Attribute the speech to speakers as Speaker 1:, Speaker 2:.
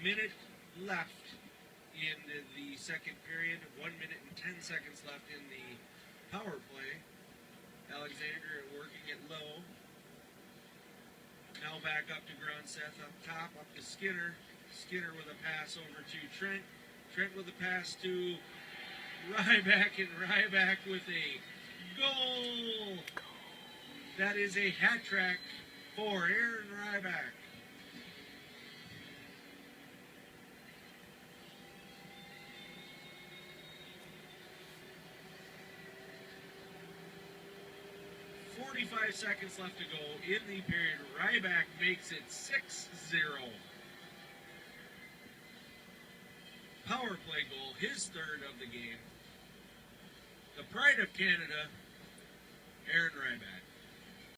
Speaker 1: minute left in the second period. 1 minute and 10 seconds left in the power play. Alexandria working it low. Now back up to Gronseth up top, up to Skinner. Skinner with a pass over to Trent. Trent with a pass to Ryback, and Ryback with a goal. That is a hat trick for Aaron Ryback. .45 seconds left to go in the period. Ryback makes it 6-0. Power play goal, his third of the game. The pride of Canada, Aaron Ryback.